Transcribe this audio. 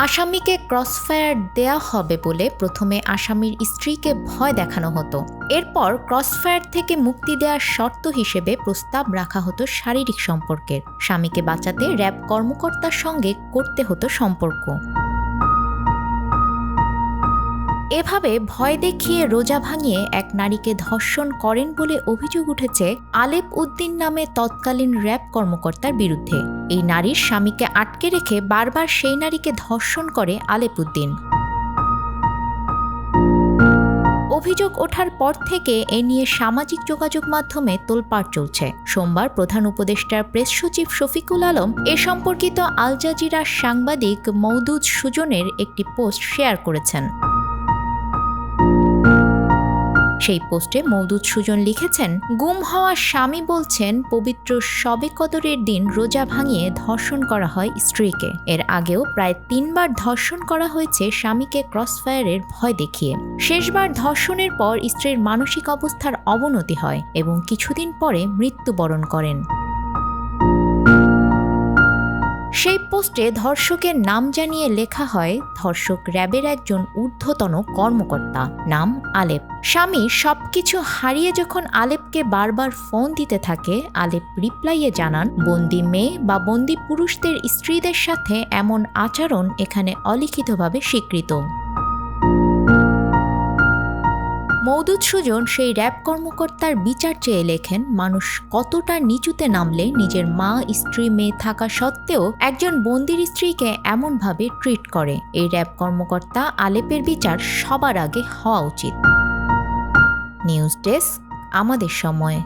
আসামিকে ক্রসফায়ার দেয়া হবে বলে প্রথমে আসামির স্ত্রীকে ভয় দেখানো হতো। এরপর ক্রসফায়ার থেকে মুক্তি দেওয়ার শর্ত হিসেবে প্রস্তাব রাখা হতো শারীরিক সম্পর্কের। স্বামীকে বাঁচাতে র্যাব কর্মকর্তার সঙ্গে করতে হতো সম্পর্ক। এভাবে ভয় দেখিয়ে রোজা ভাঙিয়ে এক নারীকে ধর্ষণ করেন বলে অভিযোগ উঠেছে আলেপ উদ্দিন নামে তৎকালীন র্যাব কর্মকর্তার বিরুদ্ধে। এই নারীর স্বামীকে আটকে রেখে বারবার সেই নারীকে ধর্ষণ করে আলেপ উদ্দিন। অভিযোগ ওঠার পর থেকে এ নিয়ে সামাজিক যোগাযোগ মাধ্যমে তোলপাড় চলছে। সোমবার প্রধান উপদেষ্টার প্রেস সচিব শফিকুল আলম এ সম্পর্কিত আল জাজিরার সাংবাদিক মওদুদ সুজনের একটি পোস্ট শেয়ার করেছেন। সেই পোস্টে মওদুদ সুজন লিখেছেন, গুম হওয়া স্বামী বলছেন পবিত্র শবে কদরের দিন রোজা ভাঙিয়ে ধর্ষণ করা হয় স্ত্রীকে। এর আগেও প্রায় 3 বার ধর্ষণ করা হয়েছে স্বামীকে ক্রসফায়ারের ভয় দেখিয়ে। শেষবার ধর্ষণের পর স্ত্রীর মানসিক অবস্থার অবনতি হয় এবং কিছুদিন পরে মৃত্যুবরণ করেন। সেই পোস্টে ধর্ষকের নাম জানিয়ে লেখা হয়, ধর্ষক র্যাবের একজন ঊর্ধ্বতন কর্মকর্তা, নাম আলেপ। স্বামী সবকিছু হারিয়ে যখন আলেপকে বারবার ফোন দিতে থাকে, আলেপ রিপ্লাইয়ে জানান, বন্দি মেয়ে বা বন্দি পুরুষদের স্ত্রীদের সাথে এমন আচরণ এখানে অলিখিতভাবে স্বীকৃত। মওদুদ সুজন সেই র্যাব কর্মকর্তার বিচার চেয়ে লেখেন, মানুষ কতটা নিচুতে নামলে নিজের মা, স্ত্রী, মেয়ে থাকা সত্ত্বেও একজন বন্দির স্ত্রীকে এমনভাবে ট্রিট করে। এই র্যাব কর্মকর্তা আলেপের বিচার সবার আগে হওয়া উচিত। নিউজ ডেস্ক, আমাদের সময়।